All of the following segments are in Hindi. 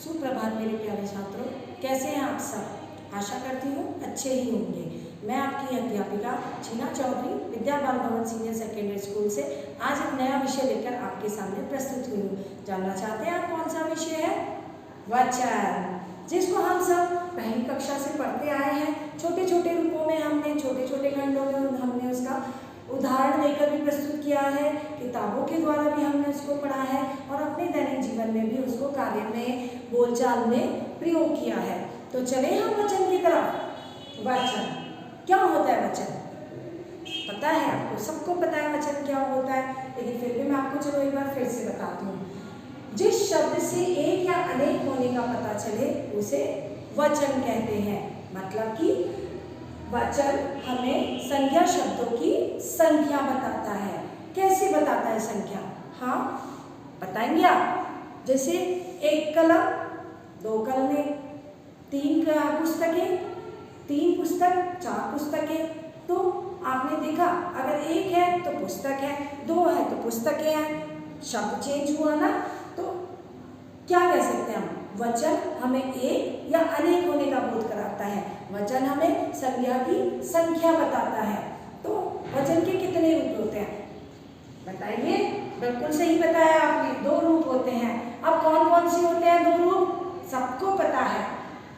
सुप्रभात मेरे प्यारे छात्रों, कैसे हैं आप सब। आशा करती हूँ अच्छे ही होंगे। मैं आपकी अध्यापिका छीना चौधरी विद्या बाल भवन सीनियर सेकेंडरी स्कूल से आज एक नया विषय लेकर आपके सामने प्रस्तुत हुई हूँ। जानना चाहते हैं आप कौन सा विषय है? वचन, जिसको हम सब पहली कक्षा से पढ़ते आए हैं। छोटे छोटे रूपों में हमने छोटे छोटे खंडों में हमने उसका उदाहरण देकर भी प्रस्तुत किया है, किताबों के द्वारा भी हमने उसको पढ़ा है और अपने दैनिक जीवन में भी उसको कार्य में बोलचाल में प्रयोग किया है। तो चले हम वचन की तरफ। वचन क्या होता है? वचन पता है आपको, सबको पता है वचन क्या होता है, लेकिन फिर भी मैं आपको चलो एक बार फिर से बताती हूँ। जिस शब्द से एक या अनेक होने का पता चले उसे वचन कहते हैं। मतलब कि वचन हमें संज्ञा शब्दों की संख्या बताता है। कैसे बताता है संख्या? हाँ बताएंगे आप। जैसे एक कलम, दो कलमें, तीन पुस्तकें, तीन पुस्तक, चार पुस्तकें। तो आपने देखा अगर एक है तो पुस्तक है, दो है तो पुस्तकें हैं। शब्द चेंज हुआ ना, तो क्या कह सकते हैं हम? वचन हमें एक या अनेक होने का बोध कराता है। वचन हमें संज्ञा की संख्या बताता है। तो वचन के कितने रूप होते हैं बताइए? बिल्कुल सही बताया आपने, दो रूप होते हैं। अब कौन कौन से होते हैं दो रूप? सबको पता है,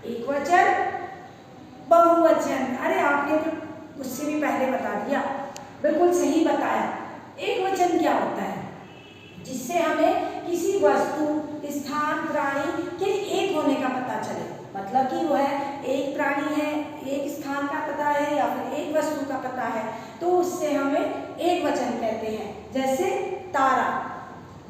एक वचन, बहुवचन। अरे आपने तो उससे भी पहले बता दिया, बिल्कुल सही बताया। एक वचन क्या होता है? जिससे हमें किसी वस्तु, स्थान, प्राणी के एक होने का पता चले। मतलब कि वो है एक प्राणी है, एक स्थान का पता है या फिर एक वस्तु का पता है, तो उससे हमें एक वचन कहते हैं। जैसे तारा,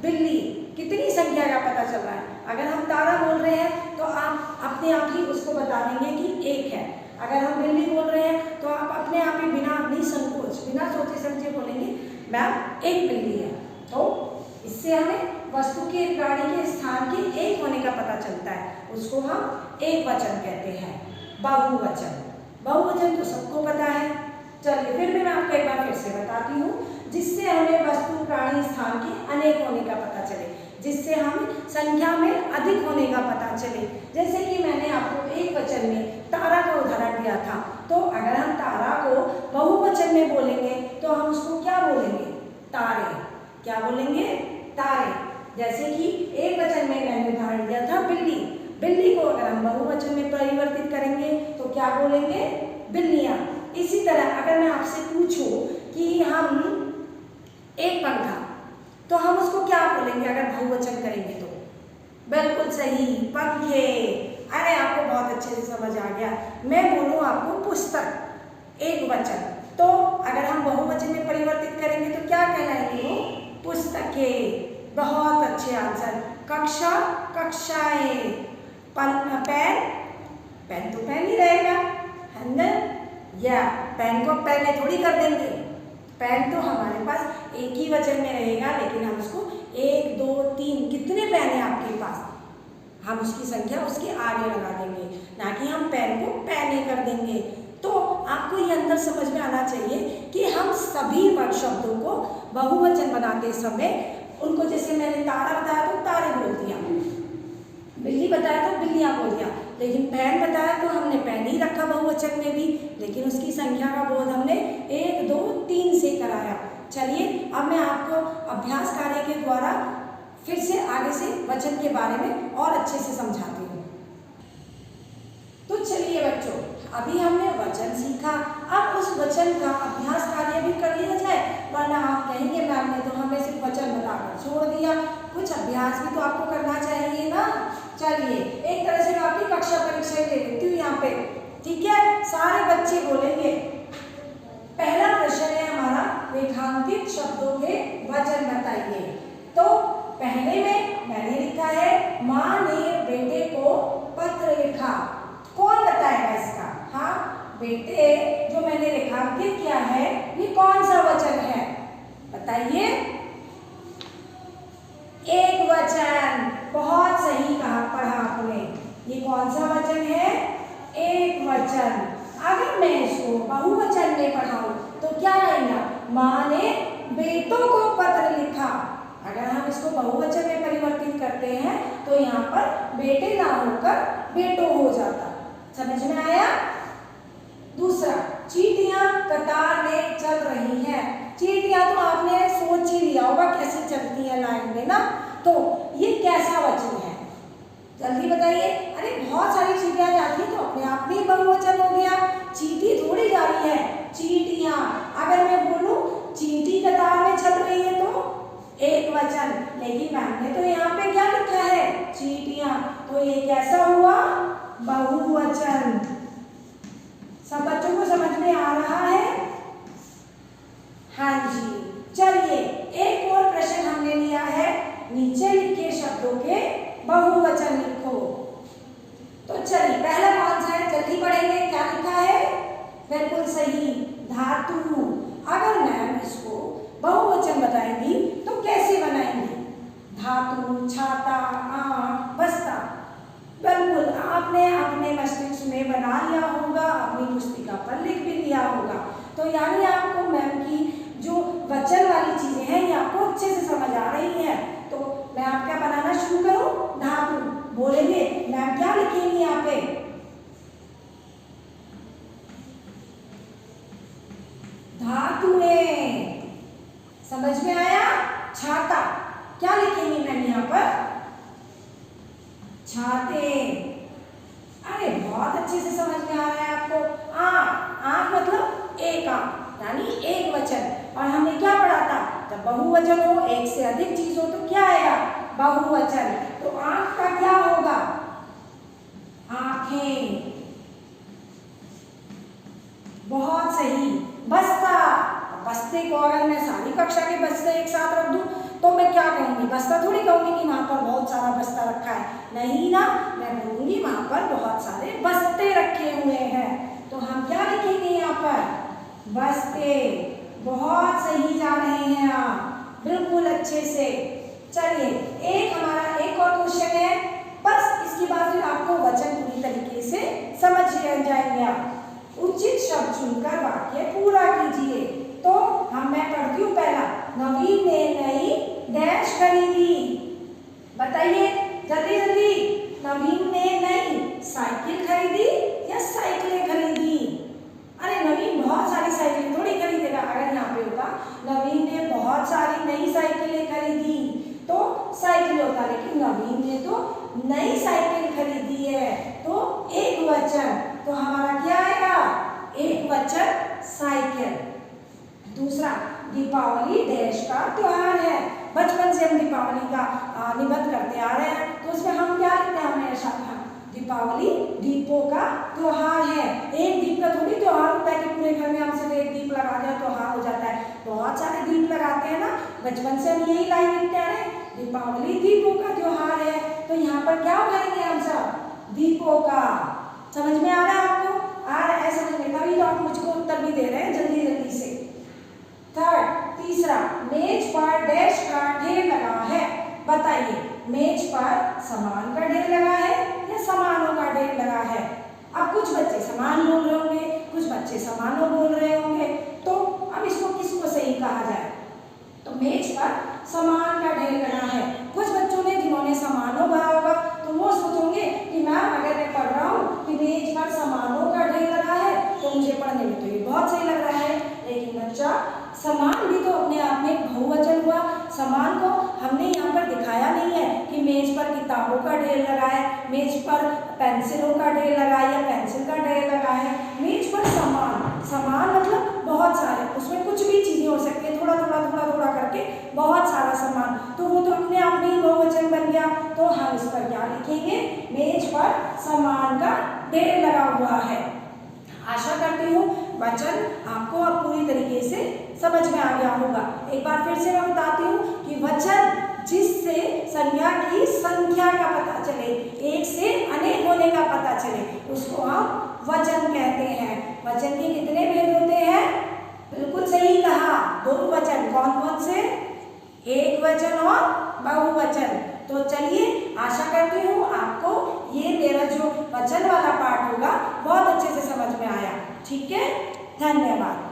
बिल्ली, कितनी संख्या का पता चल रहा है। अगर हम तारा बोल रहे हैं तो आप अपने आप ही उसको बता देंगे कि एक है। अगर हम बिल्ली बोल रहे हैं तो आप अपने आप ही बिना निसंकोच, बिना सोचे समझे बोलेंगे मैम एक बिल्ली है। तो इससे हमें वस्तु के, प्राणी के, स्थान के एक होने का पता चलता है। उसको हम एक वचन कहते हैं। बहुवचन, बहुवचन तो सबको पता है। चलिए फिर भी मैं आपको एक बार फिर से बताती हूँ। जिससे हमें वस्तु, प्राणी, स्थान के अनेक होने का पता चले, जिससे हम संख्या में अधिक होने का पता चले। जैसे कि मैंने आपको एक वचन में तारा का उदाहरण दिया था। तो अगर हम तारा को बहुवचन में बोलेंगे तो हम उसको क्या बोलेंगे? तारे। क्या बोलेंगे? तारे। जैसे कि एक वचन में मैंने उदाहरण दिया था बिल्ली। बिल्ली को अगर हम बहुवचन में परिवर्तित करेंगे तो क्या बोलेंगे? बिल्लियां। इसी तरह अगर मैं आपसे पूछूं कि हम एक पंखा, तो हम उसको क्या बोलेंगे अगर बहुवचन करेंगे तो? बिल्कुल सही, पंखे। अरे आपको बहुत अच्छे से समझ आ गया। मैं बोलूँ आपको पुस्तक, एक वचन, तो अगर हम बहुवचन में परिवर्तित करेंगे तो क्या कहलाएंगे वो? पुस्तकें। बहुत अच्छे आंसर। कक्षा, कक्षाएं। पेन, पेन तो पेन ही रहेगा, है ना? या पेन को पेन थोड़ी कर देंगे। पेन तो हमारे पास एक ही वचन में रहेगा, लेकिन हम उसको एक, दो, तीन, कितने पेन है आपके पास, हम उसकी संख्या उसके आगे लगा देंगे, ना कि हम पेन को पेन कर देंगे। तो आपको ये अंदर समझ में आना चाहिए कि हम सभी शब्दों को बहुवचन बनाते समय उनको, जैसे मैंने तारा बताया तो तारे बोल दिया, बिल्ली बताया तो बिल्लियाँ बोल दिया, लेकिन पेन बताया तो हमने पेन ही रखा बहुवचन में भी, लेकिन उसकी संख्या का बोध हमने एक, दो, तीन से कराया। चलिए अब मैं आपको अभ्यास कार्य के द्वारा फिर से आगे से वचन के बारे में और अच्छे से समझाती हूँ। तो चलिए बच्चों, अभी हमने वचन सीखा। अब उस वचन का अभ्यास कार्य भी कर लिया जाए, वरना आप कहेंगे मैम ने तो हमें सिर्फ वचन बताकर छोड़ दिया। कुछ अभ्यास भी तो आपको करना चाहिए ना। चलिए एक तरह से मैं आपकी कक्षा परीक्षा ही ले लेती हूँ यहाँ पे, ठीक है? सारे बच्चे बोलेंगे। पहला प्रश्न है हमारा, रेखांकित शब्दों के वचन बताइए। तो पहले में मैंने लिखा है, माँ ने बेटे को पत्र लिखा। कौन बताएगा इसका? हाँ बेटे, जो मैंने रेखांकित किया है ये कौन सा वचन है बताइए? एक वचन। बहुत सही कहा, पढ़ा आपने। ये कौन सा वचन है? एक वचन। अगर मैं इसको बहुवचन में पढ़ाऊं तो क्या आएगा? माँ ने बेटों को पत्र लिखा। अगर हम इसको बहुवचन में परिवर्तित करते करते हैं तो यहाँ पर बेटे ना होकर बेटो हो जाता। समझ में आया? दूसरा, चींटियां कतार में चल रही हैं। चींटियां तो आपने सोच ही लिया होगा कैसे चलती हैं लाइन में ना, तो ये कैसा वचन है जल्दी बताइए। अरे बहुत सारी चींटियां जाती हैं तो अपने आप में बहुवचन हो गया, चींटी थोड़ी जा रही है, चींटियां। अगर मैं बोलूं चींटी कतार में चल रही है तो एक वचन, लेकिन मैम ने तो यहाँ पे क्या लिखा है? चींटियां, तो ये कैसा हुआ? बहुवचन। सब बच्चों को समझ में आ रहा है? हाँ जी। चलिए एक और प्रश्न हमने लिया है, नीचे लिखे शब्दों के बहुवचन लिखो। तो चलिए पहला कौन सा है, जल्दी पढ़ेंगे। क्या लिखा है? बिल्कुल सही, धातु। अगर मैम इसको बहुवचन बताएंगी तो कैसे बनाएंगी? धातु, छाता, आंख, बस्ता। बिल्कुल आपने अपने मस्तिष्क में बना लिया होगा, अपनी पुस्तिका पर लिख भी लिया होगा। तो यानी आपको मैम की जो वचन वाली चीजें हैं ये आपको अच्छे से समझ आ रही है। तो मैं आप क्या बनाना शुरू करूं? धातु बोलेंगे, मैम क्या लिखेंगी यहाँ पे? धातुएं। समझ में आया? छाता, क्या लिखेंगे मैम यहाँ पर? छाते। अरे बहुत अच्छे से समझ में आ रहा है आपको। आंख, आंख मतलब एक आंख, यानी एक वचन। और हमने क्या पढ़ा था? जब बहुवचन हो, एक से अधिक चीज हो तो क्या आएगा? बहुवचन। तो आंख का क्या होगा? आंखें। बहुत सही। बस्ता, बस्ते को अगर मैं सारी कक्षा के बस्ते एक साथ रख दूं तो मैं क्या कहूंगी? बस्ता थोड़ी कहूंगी कि वहां पर बहुत सारा बस्ता रखा है, नहीं ना, मैं बोलूंगी वहां पर बहुत सारे बस्ते रखे हुए हैं। तो हम क्या लिखेंगे यहाँ पर? बस्ते। बहुत सही जा रहे हैं आप, बिल्कुल अच्छे से। चलिए एक हमारा एक और क्वेश्चन है, बस इसके बाद फिर आपको वचन पूरी तरीके से समझ जाएंगे आप। उचित शब्द चुनकर वाक्य पूरा कीजिए। तो मैं पढ़ती हूँ पहला, नवीन ने नई डैश खरीदी। बताइए जल्दी जल्दी, नवीन ने नई साइकिल खरीदी या साइकिलें खरीदी? अरे नवीन बहुत सारी साइकिलें थोड़ी खरीदेगा। अगर यहाँ पे होता नवीन ने बहुत सारी नई साइकिलें खरीदी तो साइकिल होता, लेकिन नवीन ने तो नई साइकिल खरीदी है तो एक वचन। तो हमारा क्या आएगा? एक वचन साइकिल। दूसरा, दीपावली देश का त्योहार है। बचपन से हम दीपावली का निबंध करते आ रहे हैं, तो उसमें हम क्या लिखते हैं हमेशा? दीपावली दीपों का त्योहार है। एक दीप का थोड़ी त्योहार होता है कि पूरे घर में हम सिर्फ एक दीप लगा दिया त्योहार हो जाता है। बहुत सारे दीप लगाते हैं ना, बचपन से हम यही लाइन लिखते आ रहे हैं, दीपावली दीपों का त्योहार है। तो यहाँ पर क्या उठाएंगे हम सब? दीपों का। समझ में आ रहा है आपको? आ रहा है समझ में? तभी तो आप मुझको उत्तर भी दे रहे हैं जल्दी जल्दी से। थर्ड, तीसरा, मेज पर डैश का ढेर लगा है। बताइए मेज पर सामान का ढेर लगा है या सामानों का ढेर लगा है? अब कुछ बच्चे सामान बोल रहे होंगे, कुछ बच्चे सामानों बोल रहे होंगे, तो अब इसको किसको सही कहा जाए? तो मेज पर सामान का ढेर लगा है। कुछ बच्चों ने जिन्होंने सामानों भरा होगा तो वो सोचेंगे कि मैम अगर मैं पढ़ रहा हूँ कि मेज पर सामानों का ढेर लगा है तो मुझे पढ़ने में तो ये बहुत सही लग रहा है। लेकिन बच्चा, सामान भी तो अपने आप में एक बहुवचन हुआ। सामान को हमने यहाँ पर दिखाया नहीं है कि मेज पर किताबों का ढेर लगा है, मेज पर पेंसिलों का ढेर लगा है या पेंसिल का ढेर लगा है। मेज पर सामान, सामान मतलब बहुत सारे, उसमें कुछ भी चीजें हो सकती है, थोड़ा थोड़ा थोड़ा थोड़ा करके बहुत सारा सामान, तो वो तो अपने आप में ही बहुवचन बन गया। तो हम इस पर क्या लिखेंगे? मेज पर सामान का ढेर लगा हुआ है। आशा करती हूँ वचन आपको अब पूरी तरीके से समझ में आ गया होगा। एक बार फिर से मैं बताती हूँ कि वचन जिससे संज्ञा की संख्या का पता चले, एक से अनेक होने का पता चले, उसको हम वचन कहते हैं। वचन के कितने भेद होते हैं? बिल्कुल सही कहा, दो वचन। कौन कौन से? एक वचन और बहुवचन। तो चलिए, आशा करती हूँ आपको ये मेरा जो वचन वाला पार्ट होगा बहुत अच्छे से समझ में आया। ठीक है, धन्यवाद।